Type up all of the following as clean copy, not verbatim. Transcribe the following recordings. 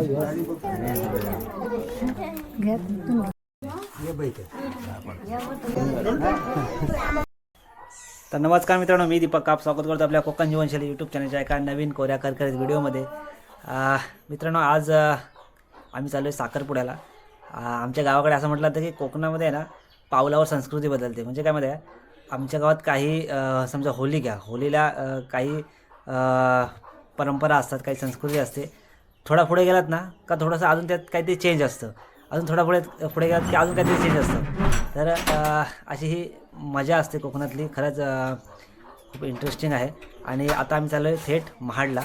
तर नमस्कार मित्रांनो, मी दीपक काप स्वागत करतो आपल्या कोकण जीवनशैली यूट्यूब चॅनलच्या एका नवीन कोऱ्या करकरीत व्हिडिओमध्ये. मित्रांनो, आज आम्ही चाललो आहे साखरपुड्याला. आमच्या गावाकडे असं म्हटलं जातं की कोकणामध्ये आहे ना, पावलावर संस्कृती बदलते. म्हणजे काय मध्ये आमच्या गावात काही समजा होली घ्या, होलीला काही परंपरा असतात, काही संस्कृती असते. थोडा पुढे गेलात ना का थोडंसं अजून त्यात काहीतरी चेंज असतं, अजून थोडा पुढे गेलात की अजून काहीतरी चेंज असतं. तर अशी ही मजा असते कोकणातली. खरंच खूप इंटरेस्टिंग आहे. आणि आता आम्ही चाललो आहे थेट महाडला.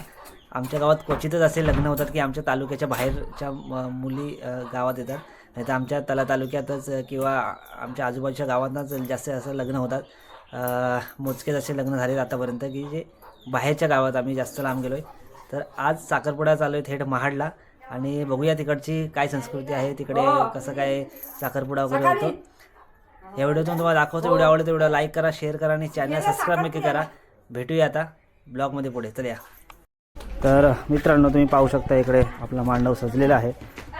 आमच्या गावात क्वचितच असे लग्न होतात की आमच्या तालुक्याच्या बाहेरच्या मुली गावात येतात, नाही तर आमच्या तालुक्यातच किंवा आमच्या आजूबाजूच्या गावातच जास्त असं लग्न होतात. मोजकेच असे लग्न झाले आतापर्यंत की जे बाहेरच्या गावात आम्ही जास्त लांब गेलो आहे. तर आज साखरपुडा चालू आहे थेट महाडला आणि बघूया तिकडची काय संस्कृती आहे, तिकडे कसं काय साखरपुडा वगैरे होतो. या व्हिडिओतून तुम्हाला दाखवतो. व्हिडिओ आवडला तर व्हिडिओ लाईक करा, शेअर करा आणि चॅनल सबस्क्राईब नक्की करा. भेटूया आता ब्लॉगमध्ये पुढे. तर या. तर मित्रांनो, तुम्ही पाहू शकता इकडे आपला मांडव सजलेला आहे.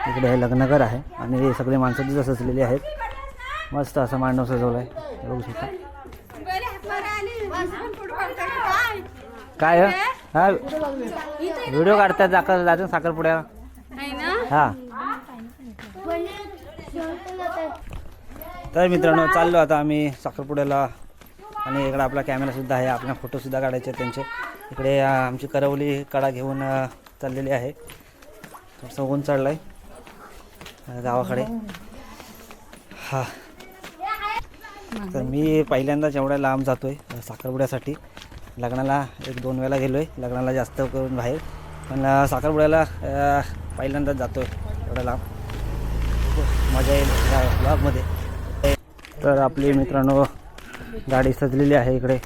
इकडे हे लग्नकर आहे आणि हे सगळे माणसं तिथं सजलेली आहेत. मस्त असा मांडव सजवला आहे, बघू शकता. काय हा व्हिडिओ काढतात जायचं साखरपुड्याला. हां, तर मित्रांनो चाललो आता आम्ही साखरपुड्याला. आणि इकडे आपला कॅमेरासुद्धा आहे, आपल्याला फोटोसुद्धा काढायचे त्यांचे. इकडे आमची करवली कडा घेऊन चाललेली आहे. थोडंसं ऊन चढलं आहे गावाकडे. हां, तर मी पहिल्यांदाच एवढ्या लांब जातो आहे साखरपुड्यासाठी. लग्नाला 1-2 वेळा गेलो आहे, लग्नाला जास्त करून बाहेर, पण साखरपुड्याला पहिल्यांदाच जातो आहे एवढ्या लांब. मजा येईल या ब्लॉगमध्ये. तर आपली मित्रांनो गाडी सजलेली आहे इकडे.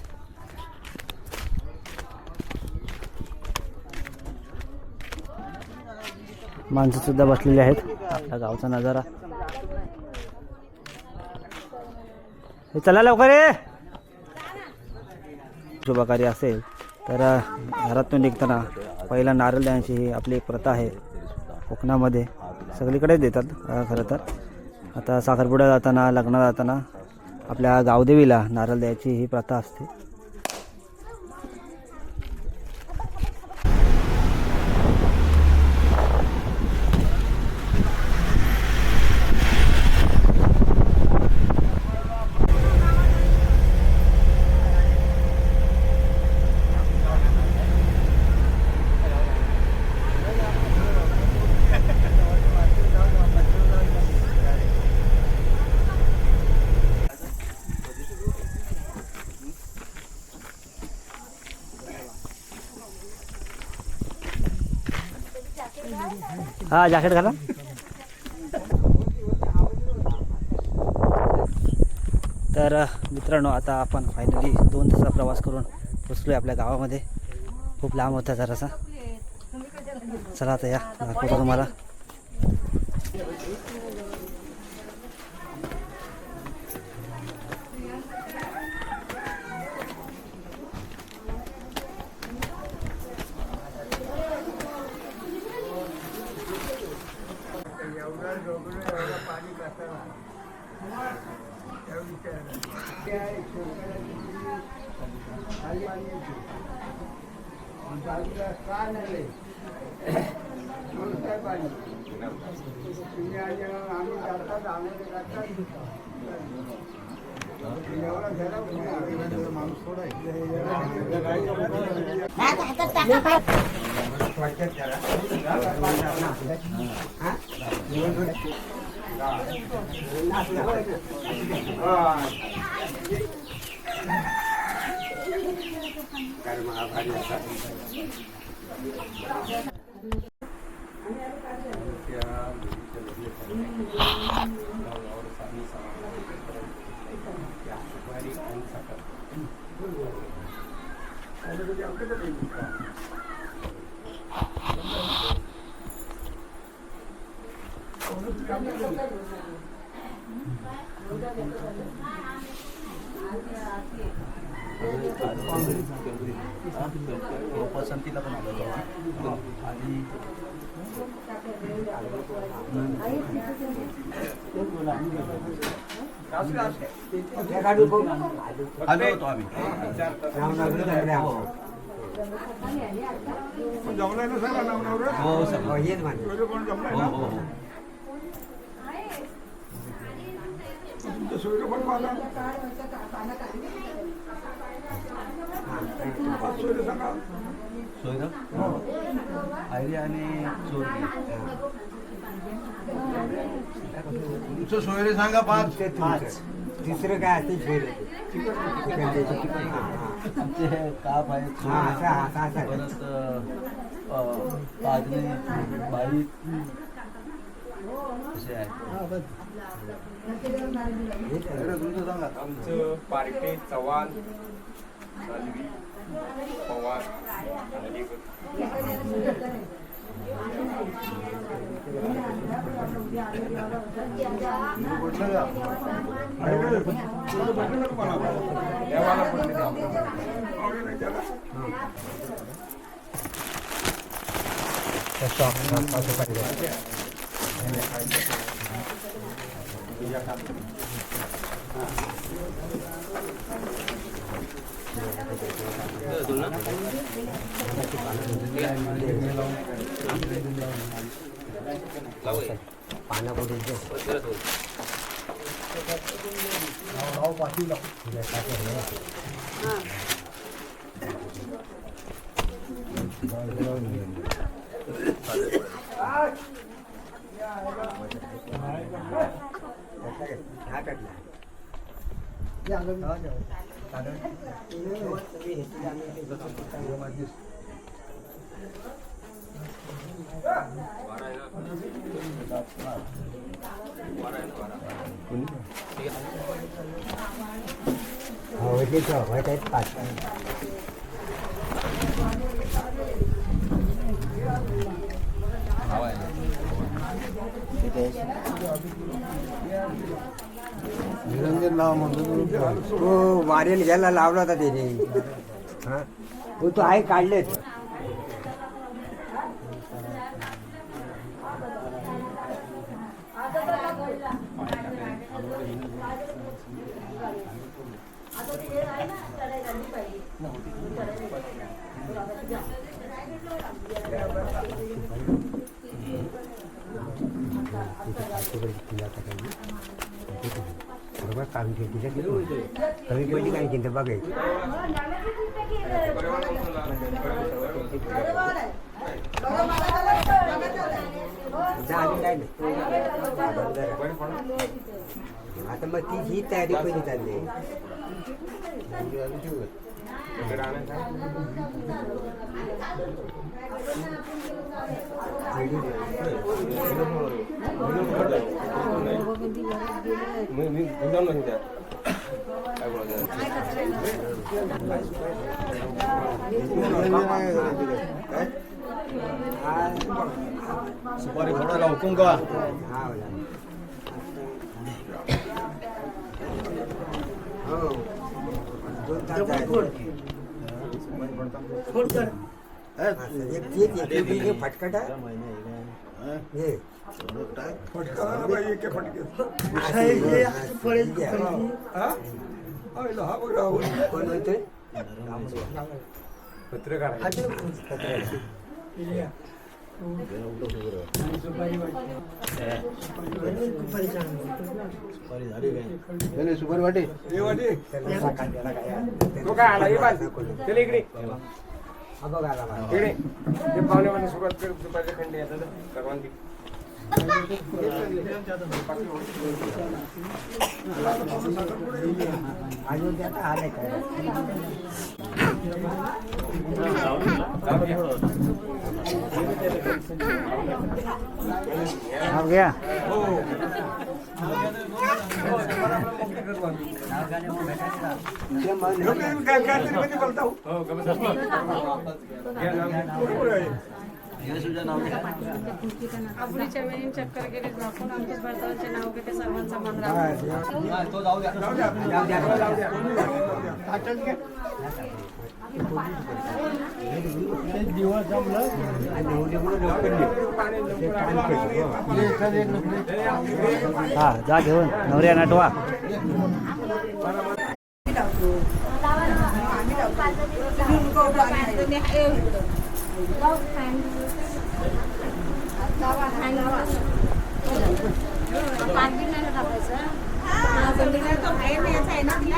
माणसंसुद्धा बसलेली आहेत. आपल्या गावचा नजारा. हे चला लवकर ये. शुभकार्य असेल तर घरातून निघताना पहिला नारळ द्यायची ही आपली एक प्रथा आहे कोकणामध्ये. सगळीकडेच देतात खरं तर. आता साखरपुड्या जाताना, लग्नाला जाताना आपल्या गावदेवीला नारळ द्यायची ही प्रथा असते. हा, जॅकेट घाला. तर मित्रांनो, आता आपण फायनली 2 तासाचा प्रवास करून पोचलो आहे आपल्या गावामध्ये. खूप लांब होता जरासा. चला आता या दाखवतो तुम्हाला. पसंतीला पण आलो आणि आलो होतो आम्ही. जमलाय ना सगळं नाव हो सर. कोण जमलाय हो ना हो हो. तुमचं सोयरं पण पाहता सोयरं सांगा सोयरं आयरी आणि चोरगी. तुमचं सोयरे सांगा पाच. तिसरं काय असते आमचे काप आहेत, चोर आहेत. परत पाजणी बाई असे आहेत. तुमचं सांगा. आमचं पार्टे चव्हाण सालवी पवार आणि पाना कुठे निरंजन नाव म्हणतो. तो वारेल घ्यायला लावला होता त्याने. हा तो आहे काढले बरोबर काम केलं कमी पडली काय केलं बघायचं. आता मग ती ही तयारी पहिली चालली. सुपारी फोडायला हुकूम का? फटकटा फटका बाई एके फटके हा बघा कोण म्हणतोय पत्रकार सुपारी वाटे. हे वाटे तो काय आला हे बाज चल इकडे हा बघ आला बा. इकडे ते पाहुण्यामध्ये सुरुवात कर दुपारच्या खंडी येतात परवानगी अयोध्या आता आलाय काय अब गया काय बोलता आपुलीच्या वेळी चक्कर गेले झाकून अंकुश भारताचे नाव घेते सर्वांचा मान राखते. तो जाऊ द्या. जाऊ द्या ते दिवस जमलं हा जा घेऊन नवऱ्या नटवा.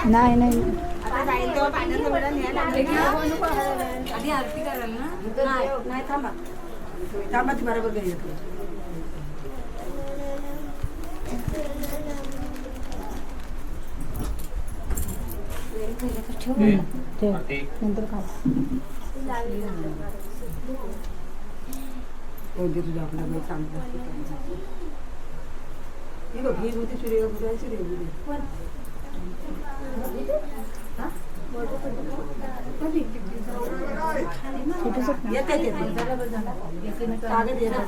नाही नाही आधी आरती कराल ना. नाही थांबा थांबा ती बरोबर घरी येते. नंतर खा. कोणते तुझ्या आपल्याला चांगलं हे बघ ही होती सूर्यपुराची रेवडी. येते कागद येतं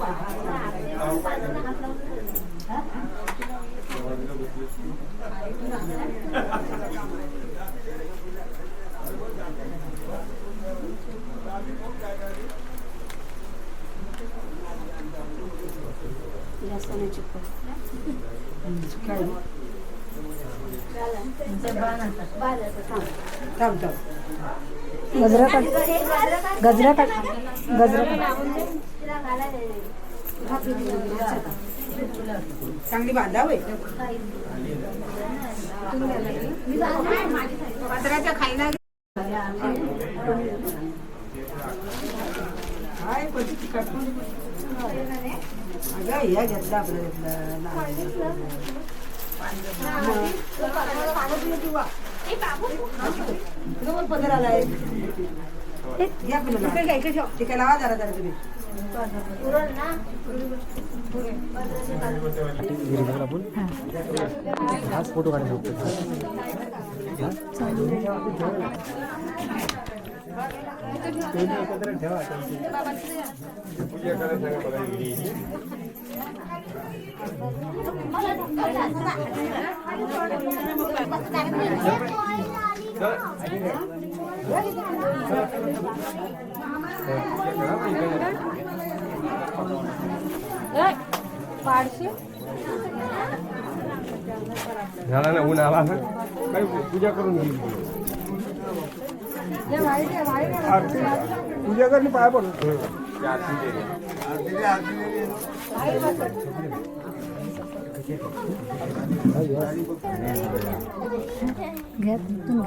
गजरा काढ गजरा काढ गजरा चांगली बांधावे गजराच्या खायला काय कधी तिखट अगं या घेतला आपलं पदर आलाय ठीक लावा जरा जरा तुम्ही हाच फोटो काढू एकत्र ठेवा. पूजा करायला सांगा बघा. झाला ना ऊन आला ना काही पूजा करून घेईल. पूजा करणे पाया पडून घ्या तुम्ही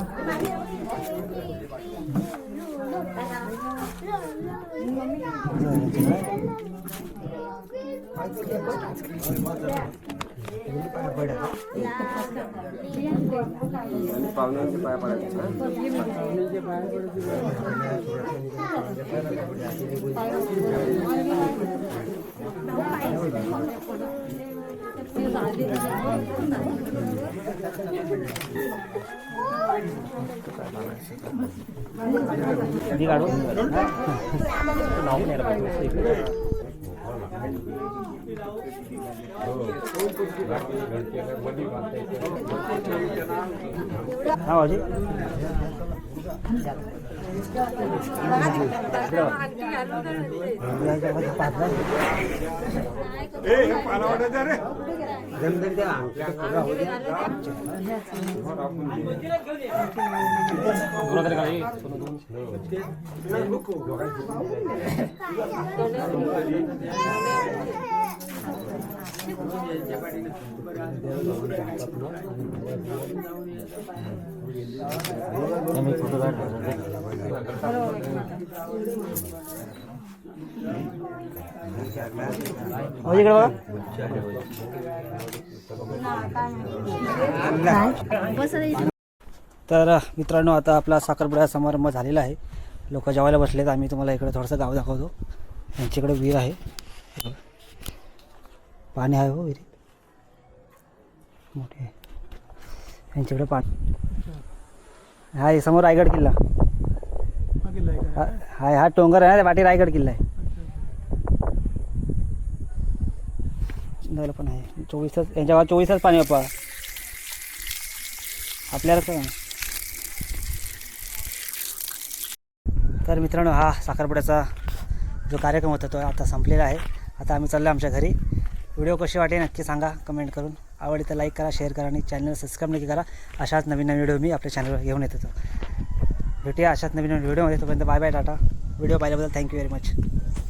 पाहुण्यांचे पाया पडायचे कधी काढू लावून यायला पाहिजे. हा भाजी पाला वाटायचा रे तर मित्रांनो आता आपला साखरपुडा समारंभ झालेला आहे. लोक जेवायला बसलेत. आम्ही तुम्हाला इकडे थोडंसं गाव दाखवतो. यांच्याकडे विहीर आहे. पाणी आहे हो विहिरीत मोठे. यांच्याकडे पाणी हाय. समोर रायगड किल्ला हाय. हा डोंगर आहे ना, पाठी रायगड किल्ला आहे. पण आहे 24 तास. यांच्या 24 तास पाणी बाप्पा. आपल्याला काय तर मित्रांनो हा साखरपुड्याचा जो कार्यक्रम होता तो आता संपलेला आहे. आता आम्ही चाललो आमच्या घरी. व्हिडिओ कशी वाटे नक्की सांगा कमेंट करून. आवडली तर लाईक करा, शेअर करा आणि चॅनल सबस्क्राईब नक्की करा. अशाच नवीन नवीन व्हिडिओ मी आपल्या चॅनलवर घेऊन येतो. भेटूया अशाच नवीन नवीन व्हिडिओमध्ये. तोपर्यंत बाय बाय, टाटा. व्हिडिओ पाहिल्याबद्दल थँक्यू व्हेरी मच.